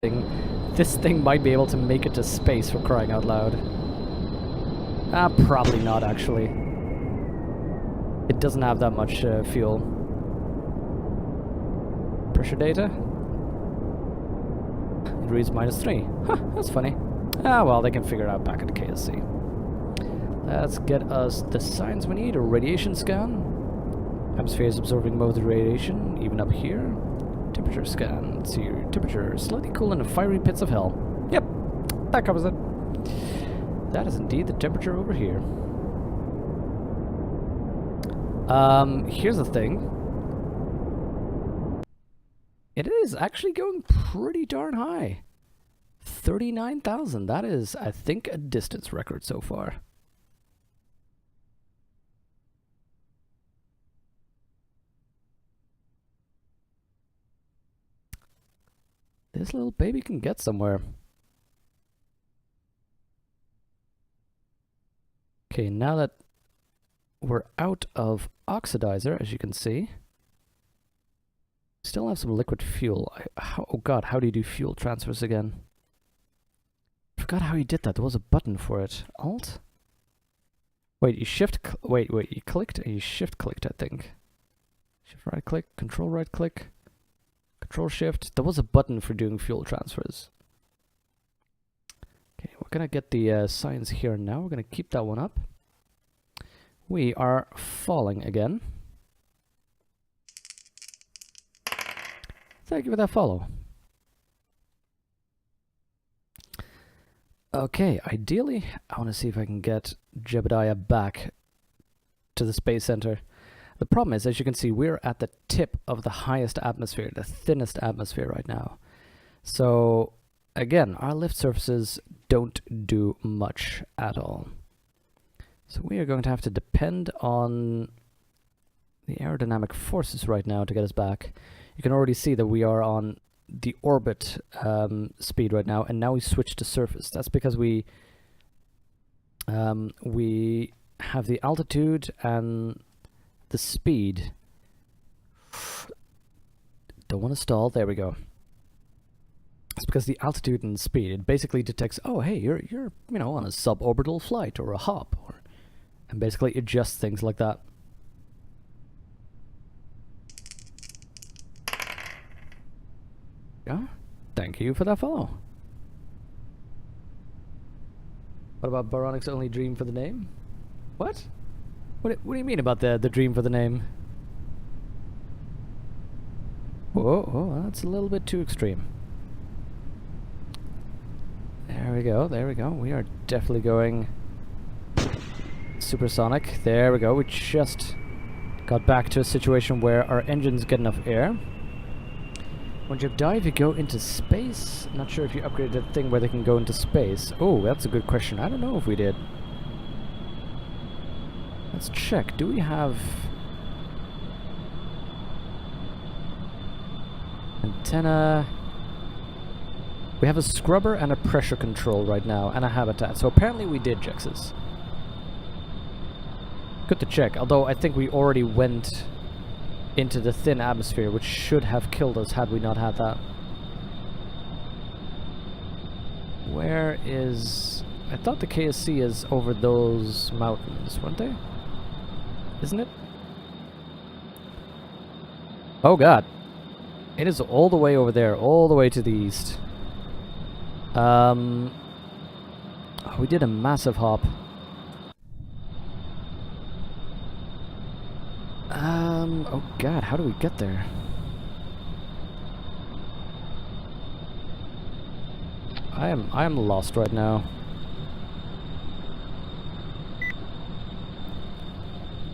This thing might be able to make it to space, for crying out loud. Probably not, actually. It doesn't have that much fuel. Pressure data? It reads -3. Huh, that's funny. Well, they can figure it out back at the KSC. Let's get us the signs we need. A radiation scan. Atmosphere is absorbing most of the radiation, even up here. Temperature scan. Let's see your temperature. Slightly cool in the fiery pits of hell. Yep, that covers it. That is indeed the temperature over here. Here's the thing. It is actually going pretty darn high. 39,000. That is, I think, a distance record so far. This little baby can get somewhere. Okay, now that we're out of oxidizer, as you can see, still have some liquid fuel. Oh god, how do you do fuel transfers again? I forgot how you did that. There was a button for it. Alt? Wait, you you clicked and you shift clicked, I think. Shift right click, control right click, control shift. There was a button for doing fuel transfers. Okay, we're gonna get the science here now. We're gonna keep that one up. We are falling again. Thank you for that follow. Okay, ideally, I want to see if I can get Jebediah back to the Space Center. The problem is, as you can see, we're at the tip of the highest atmosphere, the thinnest atmosphere right now. So, again, our lift surfaces don't do much at all. So we are going to have to depend on the aerodynamic forces right now to get us back. You can already see that we are on the orbit speed right now, and now we switch to surface. That's because we have the altitude and the speed. Don't want to stall. There we go. It's because the altitude and speed, it basically detects, oh hey, you're you know, on a suborbital flight or a hop, and basically adjusts things like that. Yeah, thank you for that follow. What about Byronic's only dream for the name? What? What do you mean about the dream for the name? Whoa, that's a little bit too extreme. There we go, there we go. We are definitely going supersonic. There we go. We just got back to a situation where our engines get enough air. When you dive, you go into space. Not sure if you upgraded that thing where they can go into space. Oh, that's a good question. I don't know if we did. Let's check. Do we have antenna? We have a scrubber and a pressure control right now, and a habitat. So apparently we did, Jexes. Good to check. Although I think we already went into the thin atmosphere, which should have killed us had we not had that. Where is... I thought the KSC is over those mountains, weren't they? Isn't it? Oh god. It is all the way over there, all the way to the east. Oh, we did a massive hop. Oh god, how do we get there? I am lost right now.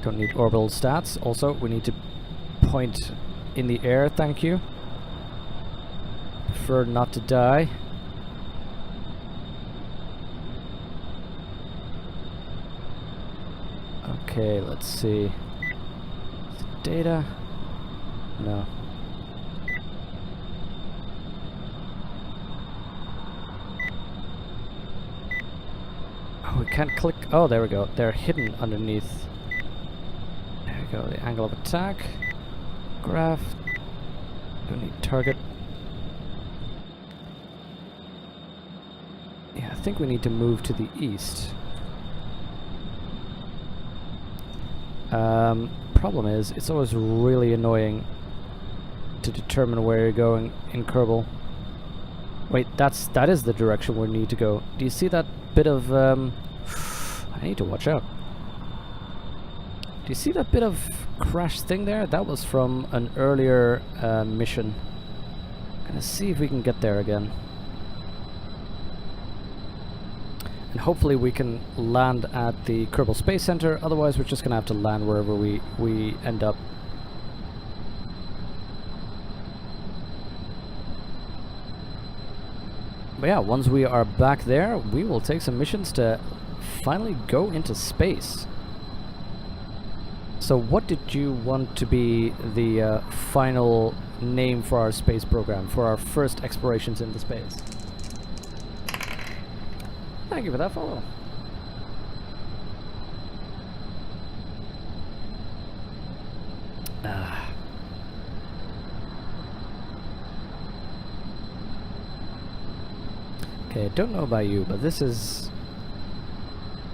Don't need orbital stats. Also, we need to point in the air, thank you. Prefer not to die. Okay, let's see. Data? No. Oh, we can't click. Oh, there we go. They're hidden underneath. There we go. The angle of attack. Graph. Don't need target. Yeah, I think we need to move to the east. Problem is, it's always really annoying to determine where you're going in Kerbal. Wait, that is the direction we need to go. Do you see that bit of I need to watch out. Do you see that bit of crash thing there? That was from an earlier mission. Gonna see if we can get there again. And hopefully we can land at the Kerbal Space Center, otherwise we're just gonna have to land wherever we end up. But yeah, once we are back there, we will take some missions to finally go into space. So what did you want to be the final name for our space program, for our first explorations into space? Thank you for that follow. Okay, I don't know about you, but these are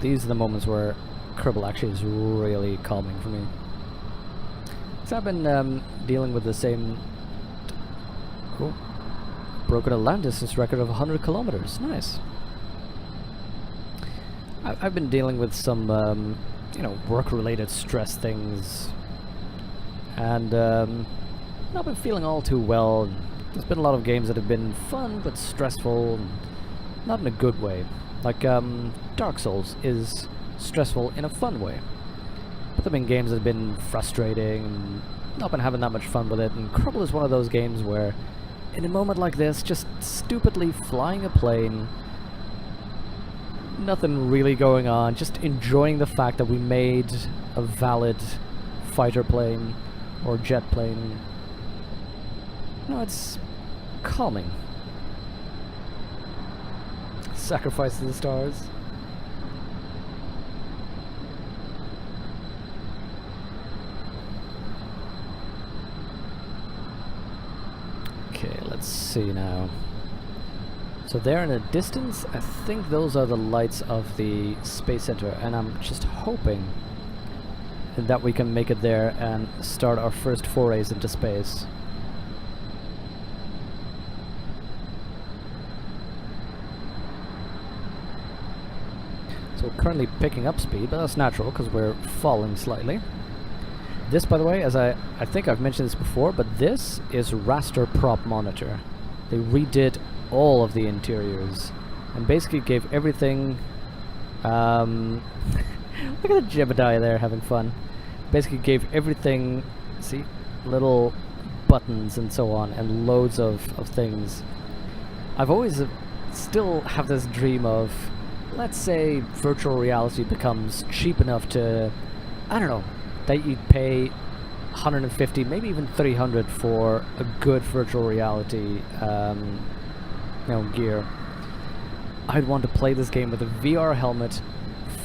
the moments where Kerbal actually is really calming for me. So I've been dealing with the same... Cool. Broken a land distance record of 100 kilometers. Nice. I've been dealing with some, you know, work-related stress things, and not been feeling all too well. There's been a lot of games that have been fun but stressful, and not in a good way. Like Dark Souls is stressful in a fun way. But there have been games that have been frustrating, and not been having that much fun with it. And Kerbal is one of those games where, in a moment like this, just stupidly flying a plane. Nothing really going on, just enjoying the fact that we made a valid fighter plane or jet plane. No, it's calming. Sacrifice to the stars. Okay, let's see now. So there in the distance, I think those are the lights of the Space Center, and I'm just hoping that we can make it there and start our first forays into space. So we're currently picking up speed, but that's natural because we're falling slightly. This, by the way, as I think I've mentioned this before, but this is raster prop monitor. They redid all of the interiors and basically gave everything look at the Jebediah there having fun. Basically gave everything, see, little buttons and so on, and loads of things. I've always still have this dream of, let's say virtual reality becomes cheap enough to, I don't know, that you'd pay 150, maybe even 300 for a good virtual reality gear. I'd want to play this game with a VR helmet,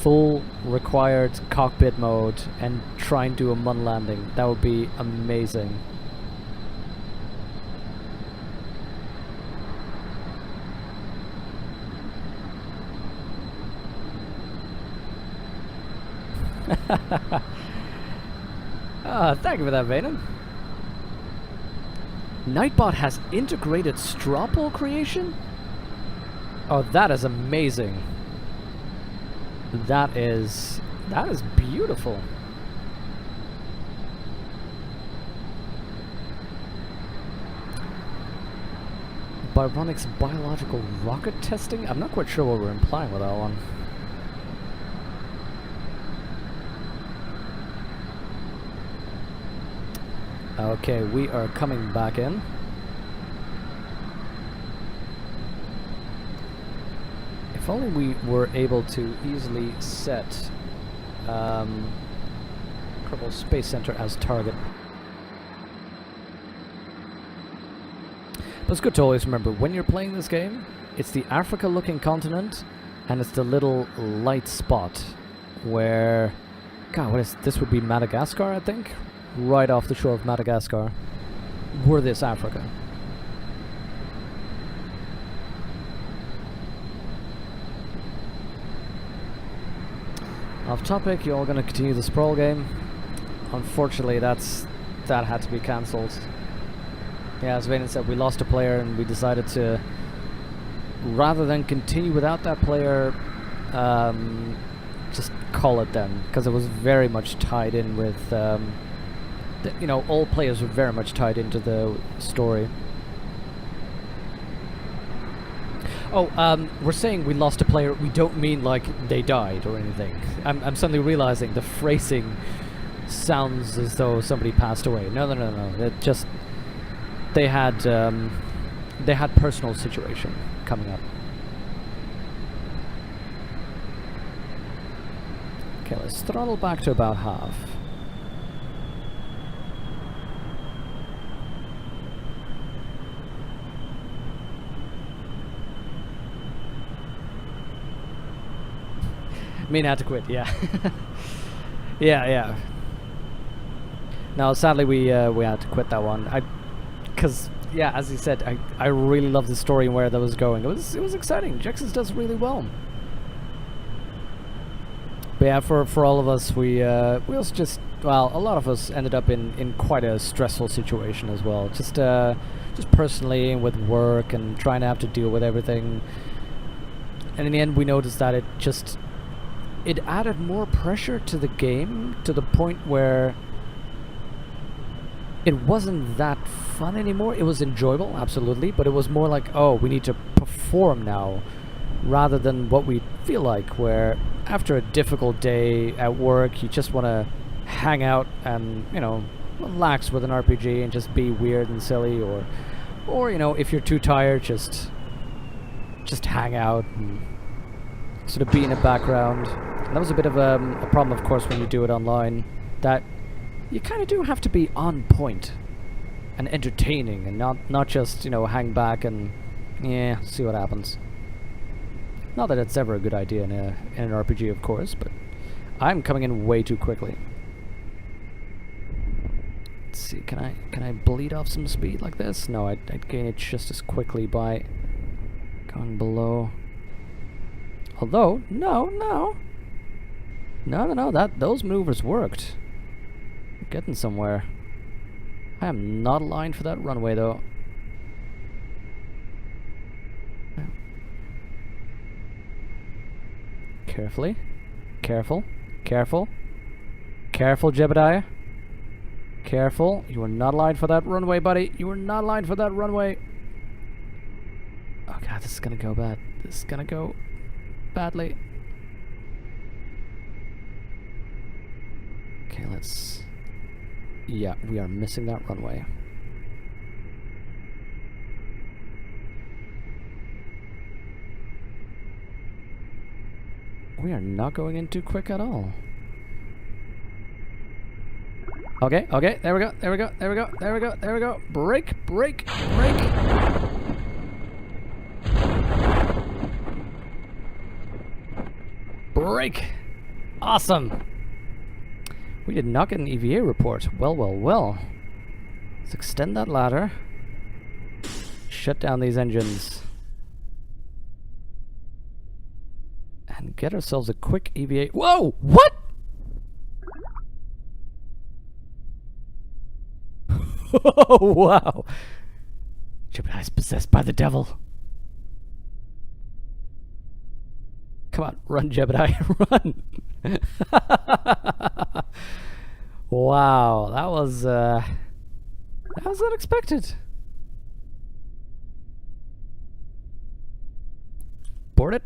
full required cockpit mode, and try and do a Mun landing. That would be amazing. Thank you for that, Vaden. Nightbot has integrated straw poll creation? Oh, that is amazing. That is beautiful. Byronic's biological rocket testing? I'm not quite sure what we're implying with that one. Okay, we are coming back in. If only we were able to easily set Kerbal Space Center as target. But it's good to always remember, when you're playing this game, it's the Africa-looking continent, and it's the little light spot where... God, what is... This would be Madagascar, I think? Right off the shore of Madagascar. Were this Africa. Off topic, you all gonna continue the sprawl game? Unfortunately, that had to be cancelled. Yeah, as Vaden said, we lost a player and we decided to, rather than continue without that player, just call it then, because it was very much tied in with, you know, all players were very much tied into the story. Oh, we're saying we lost a player, we don't mean like they died or anything. I'm suddenly realizing the phrasing sounds as though somebody passed away. No. It just, they had personal situation coming up. Okay, let's throttle back to about half. Mean had to quit, yeah. yeah. No, sadly we had to quit that one. Because yeah, as he said, I really love the story and where that was going. It was exciting. Jexus does really well. But yeah, for all of us, we also just, well, a lot of us ended up in quite a stressful situation as well. Just personally and with work and trying to have to deal with everything. And in the end, we noticed that it added more pressure to the game, to the point where it wasn't that fun anymore. It was enjoyable, absolutely, but it was more like, oh, we need to perform now, rather than what we feel like, where after a difficult day at work, you just want to hang out and, you know, relax with an RPG and just be weird and silly, or you know, if you're too tired, just hang out and sort of be in the background. And that was a bit of a problem, of course, when you do it online, that you kind of do have to be on point and entertaining, and not just, you know, hang back and, yeah, see what happens. Not that it's ever a good idea in an RPG, of course, but I'm coming in way too quickly. Let's see, can I bleed off some speed like this? No, I'd gain it just as quickly by going below. Although, no, those maneuvers worked. I'm getting somewhere. I am not aligned for that runway, though. Carefully. Careful, Jebediah. Careful. You are not aligned for that runway, buddy. You are not aligned for that runway. Oh god, this is gonna go bad. This is gonna go badly. Okay, let's... Yeah, we are missing that runway. We are not going in too quick at all. Okay, there we go. Brake. Brake! Awesome! We did not get an EVA report. Well. Let's extend that ladder. Shut down these engines. And get ourselves a quick EVA. Whoa! What?! Oh, wow! Jebediah is possessed by the devil. Come on, run, Jebediah, run! Wow, that was unexpected. Board it.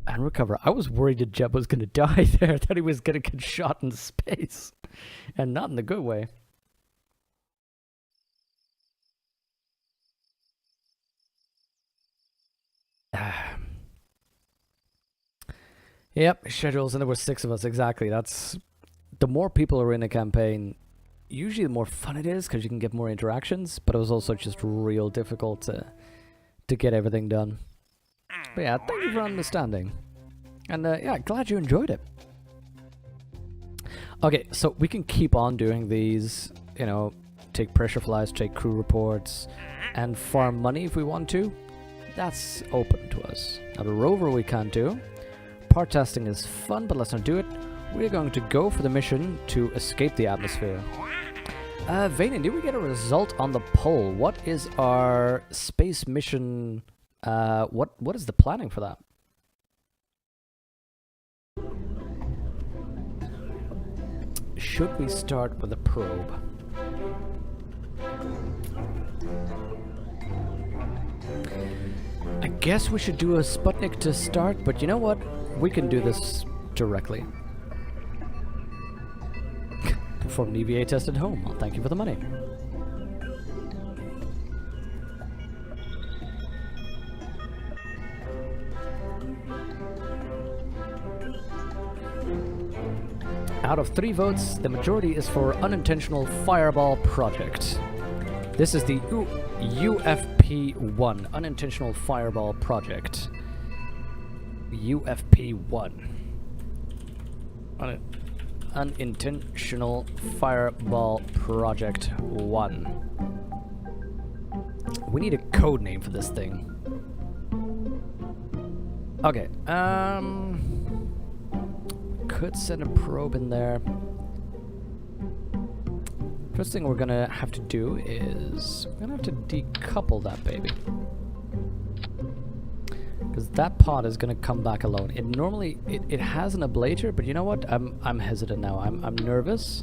And recover. I was worried that Jeb was going to die there. I thought he was going to get shot into space. And not in the good way. Yep, schedules, and there were 6 of us, exactly. That's... The more people are in a campaign, usually the more fun it is, because you can get more interactions, but it was also just real difficult to get everything done. But yeah, thank you for understanding. And yeah, glad you enjoyed it. Okay, so we can keep on doing these, you know, take pressure flies, take crew reports, and farm money if we want to. That's open to us. Now the rover we can't do, part testing is fun, but let's not do it. We're going to go for the mission to escape the atmosphere. Vayne, did we get a result on the poll? What is our space mission? What is the planning for that? Should we start with a probe? I guess we should do a Sputnik to start, but you know what? We can do this directly. Perform an EVA test at home. Well, thank you for the money. Out of 3 votes, the majority is for unintentional fireball project. This is the UFP1, unintentional fireball project. UFP1. Unintentional fireball project 1. We need a code name for this thing. Okay, could send a probe in there. First thing we're gonna have to do is we're gonna have to decouple that baby, because that pod is gonna come back alone. It normally it has an ablator, but you know what? I'm hesitant now. I'm nervous.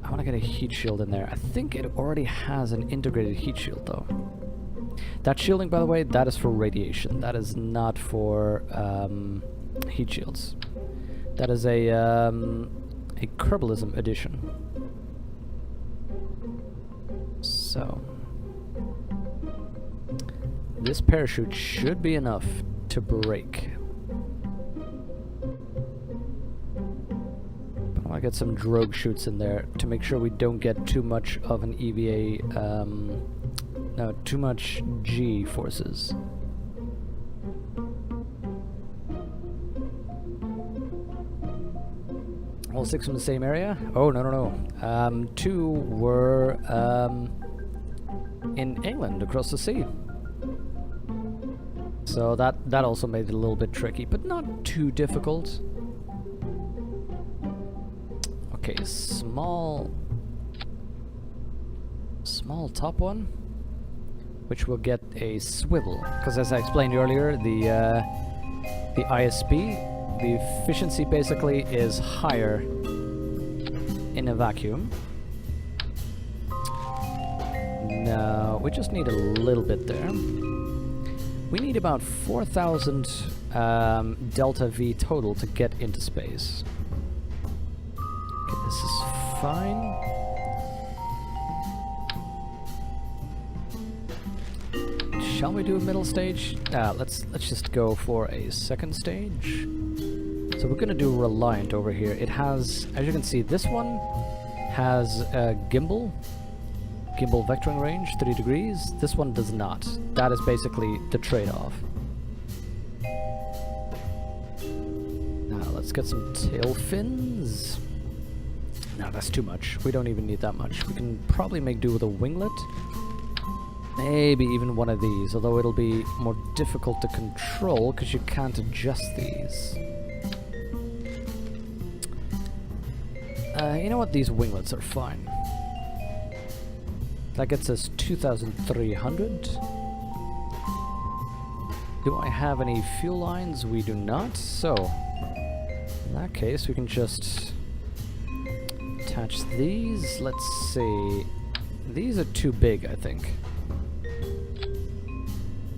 I want to get a heat shield in there. I think it already has an integrated heat shield though. That shielding, by the way, that is for radiation. That is not for heat shields. That is a Kerbalism edition. So this parachute should be enough to break. But I want to get some drogue chutes in there to make sure we don't get too much of an EVA, no, too much G forces. All 6 from the same area? Oh, no. 2 were in England, across the sea. So that also made it a little bit tricky, but not too difficult. Okay, small top one, which will get a swivel, because as I explained earlier, the ISP, the efficiency basically is higher in a vacuum. No, we just need a little bit there. We need about 4,000 delta V total to get into space. Okay, this is fine. Shall we do a middle stage? Let's just go for a second stage. So we're gonna do Reliant over here. It has, as you can see, this one has a gimbal vectoring range, 3 degrees. This one does not. That is basically the trade-off. Now let's get some tail fins. No, that's too much. We don't even need that much. We can probably make do with a winglet. Maybe even one of these, although it'll be more difficult to control because you can't adjust these. You know what? These winglets are fine. That gets us 2,300. Do I have any fuel lines? We do not. So, in that case, we can just attach these. Let's see. These are too big, I think.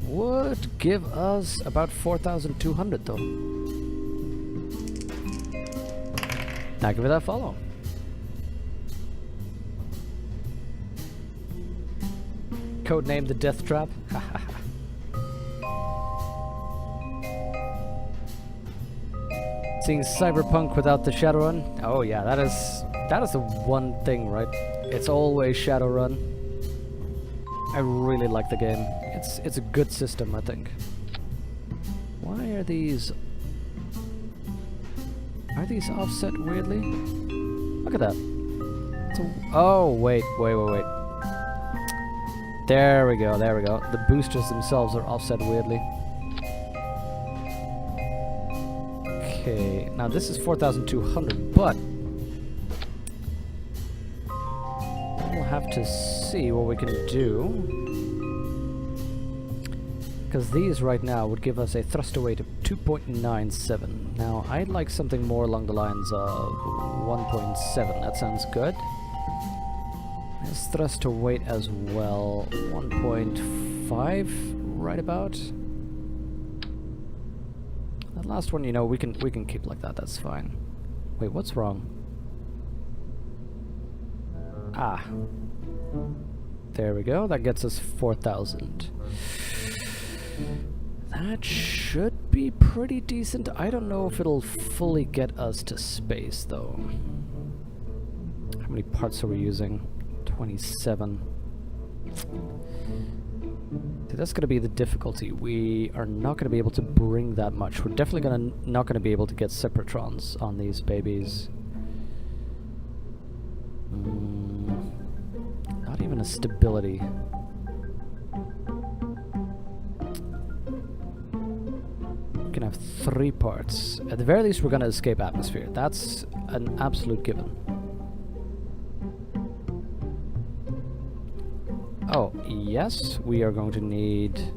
Would give us about 4,200 though. Now give it that follow. Codename the Death Trap. Seeing Cyberpunk without the Shadowrun. Oh yeah, that is the one thing, right? It's always Shadowrun. I really like the game. It's a good system, I think. Why are these offset weirdly? Look at that. Oh wait. There we go. The boosters themselves are offset weirdly. Okay, now this is 4,200, but we'll have to see what we can do. Because these right now would give us a thruster weight of 2.97. Now, I'd like something more along the lines of 1.7. That sounds good. This thruster weight as well, 1.5, right about. That last one, you know, we can keep like that. That's fine. Wait, what's wrong? Ah, there we go. That gets us 4,000. That should be pretty decent. I don't know if it'll fully get us to space, though. How many parts are we using? 27. See, that's going to be the difficulty. We are not going to be able to bring that much. We're definitely not going to be able to get separatrons on these babies. Not even a stability. We can have 3 parts. At the very least, we're going to escape atmosphere. That's an absolute given. Oh, yes, we are going to need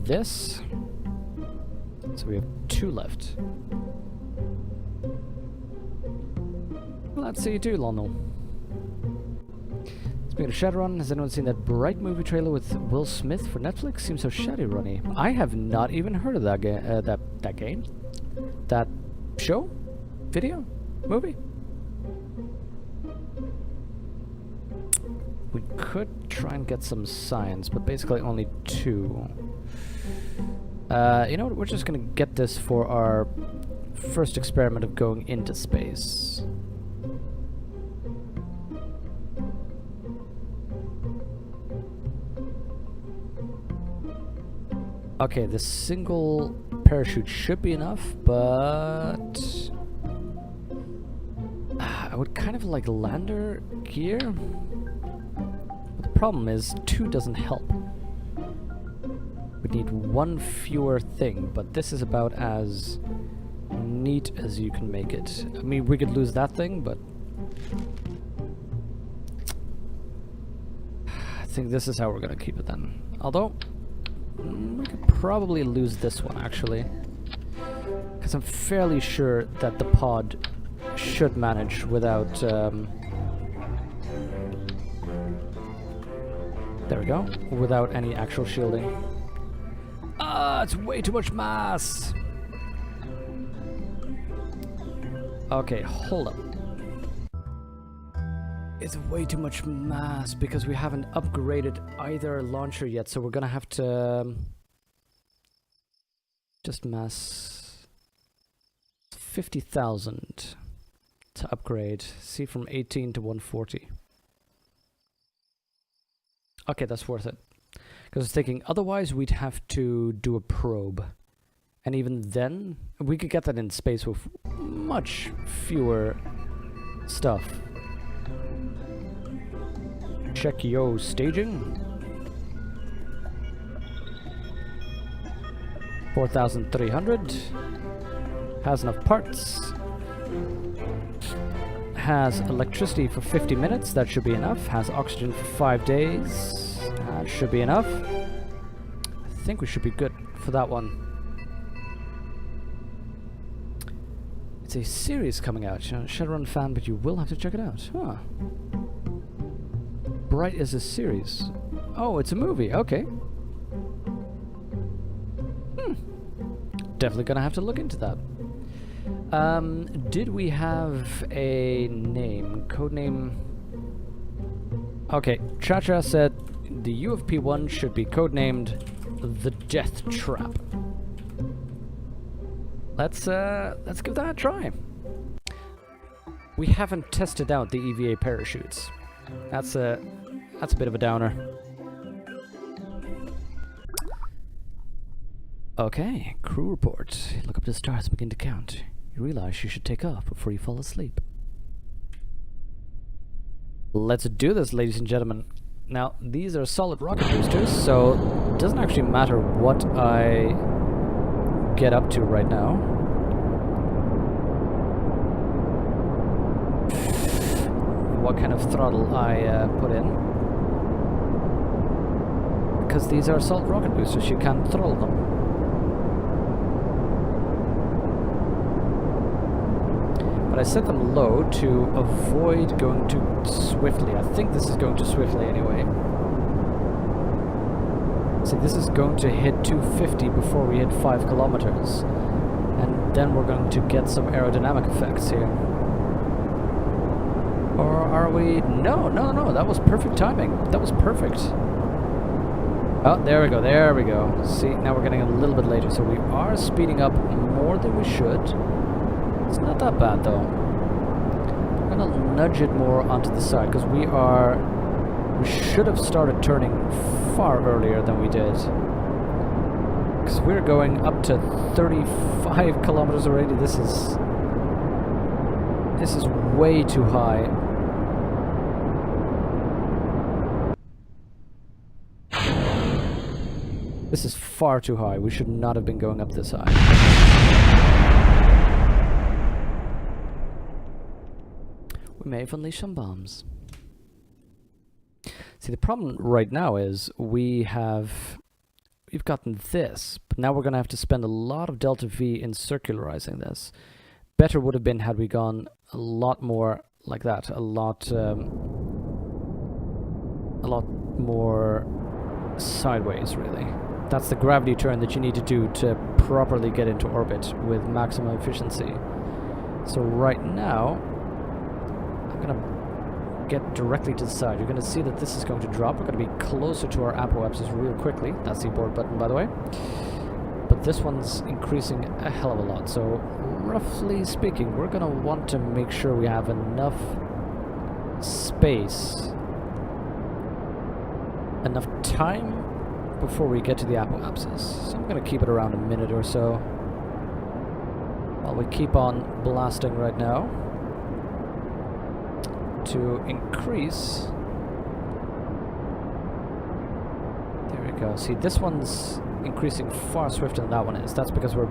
this. So we have 2 left. Let's see you do, Lionel. Speaking of Shadowrun, has anyone seen that Bright movie trailer with Will Smith for Netflix? Seems so Shadowrunny. I have not even heard of that game. That game? That show? Video? Movie? We could try and get some science, but basically only 2. You know what? We're just gonna get this for our first experiment of going into space. Okay, the single parachute should be enough, but I would kind of like lander gear. But the problem is 2 doesn't help. We need 1 fewer thing, but this is about as neat as you can make it. I mean, we could lose that thing, but I think this is how we're gonna keep it then. Although we could probably lose this one, actually. Because I'm fairly sure that the pod should manage without... there we go. Without any actual shielding. Ah, it's way too much mass! Okay, hold up. It's way too much mass because we haven't upgraded either launcher yet, so we're gonna have to just mass 50,000 to upgrade. See, from 18 to 140. Okay, that's worth it. Because I was thinking, otherwise we'd have to do a probe. And even then, we could get that in space with much fewer stuff. Check yo staging. 4,300. Has enough parts. Has electricity for 50 minutes. That should be enough. Has oxygen for 5 days. That should be enough. I think we should be good for that one. It's a series coming out. You're not a Shadowrun fan, but you will have to check it out. Huh. Bright is a series. Oh, it's a movie. Okay. Definitely gonna have to look into that. Did we have a name? Codename? Okay, Cha-Cha said the UFP-1 should be codenamed the Death Trap. Let's give that a try. We haven't tested out the EVA parachutes. That's a bit of a downer. Okay, crew report. Look up the stars and begin to count. You realize you should take off before you fall asleep. Let's do this, ladies and gentlemen. Now, these are solid rocket boosters, so it doesn't actually matter what I get up to right now. What kind of throttle I put in. Because these are assault rocket boosters, you can't throttle them. But I set them low to avoid going too swiftly. I think this is going too swiftly anyway. See, this is going to hit 250 before we hit 5 kilometers. And then we're going to get some aerodynamic effects here. Or are we... No, that was perfect timing. That was perfect. Oh, there we go. See, now we're getting a little bit later, so we are speeding up more than we should. It's not that bad, though. I'm gonna nudge it more onto the side, because we should have started turning far earlier than we did. Because we're going up to 35 kilometers already. This is way too high. This is far too high. We should not have been going up this high. We may have unleashed some bombs. See, the problem right now is we've gotten this, but now we're going to have to spend a lot of delta V in circularizing this. Better would have been had we gone a lot more like that, a lot more sideways, really. That's the gravity turn that you need to do to properly get into orbit with maximum efficiency. So right now, I'm gonna get directly to the side. You're gonna see that this is going to drop. We're gonna be closer to our apoapsis real quickly. That's the abort button, by the way. But this one's increasing a hell of a lot. So roughly speaking, we're gonna want to make sure we have enough space, enough time before we get to the apoapsis. So I'm going to keep it around a minute or so while we keep on blasting right now to increase. There we go. See, this one's increasing far swifter than that one is. That's because we're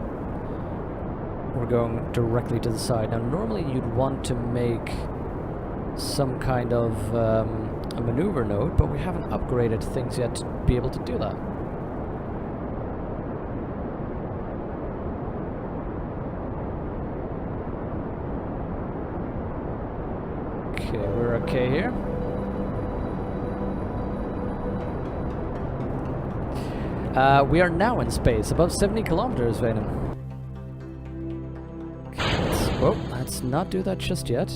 going directly to the side. Now normally you'd want to make some kind of a maneuver node, but we haven't upgraded things yet to be able to do that. Okay, we're okay here. We are now in space, above 70 kilometers, Venom. Okay, let's not do that just yet.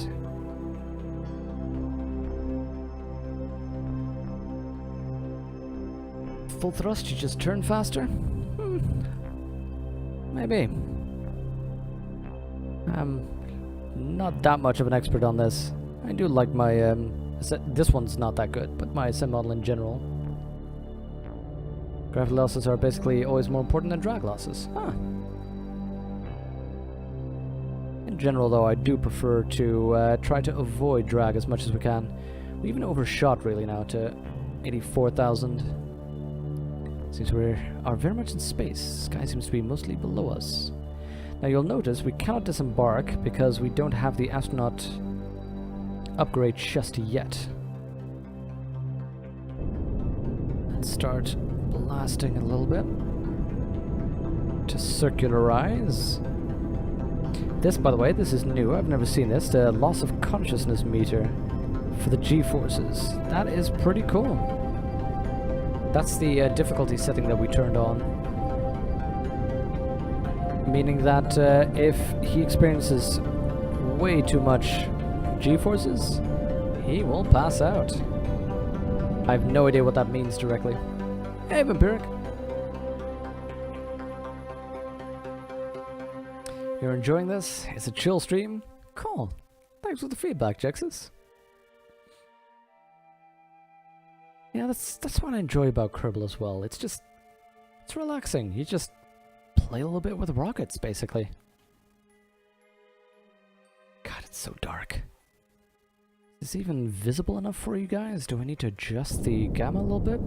Full thrust, you just turn faster? Maybe. I'm not that much of an expert on this. I do like my, this one's not that good, but my sim model in general. Gravity losses are basically always more important than drag losses. Huh. In general, though, I do prefer to try to avoid drag as much as we can. We even overshot, really, now to 84,000. Since we are very much in space, sky seems to be mostly below us. Now you'll notice we cannot disembark because we don't have the astronaut upgrade just yet. Let's start blasting a little bit to circularize. This, by the way, this is new. I've never seen this. The loss of consciousness meter for the G-forces. That is pretty cool. That's the difficulty setting that we turned on. Meaning that if he experiences way too much G-forces, he will pass out. I have no idea what that means directly. Hey, Vampiric! You're enjoying this? It's a chill stream? Cool. Thanks for the feedback, Jexus. Yeah, that's what I enjoy about Kerbal as well. It's relaxing. You just play a little bit with rockets, basically. God, it's so dark. Is this even visible enough for you guys? Do I need to adjust the gamma a little bit?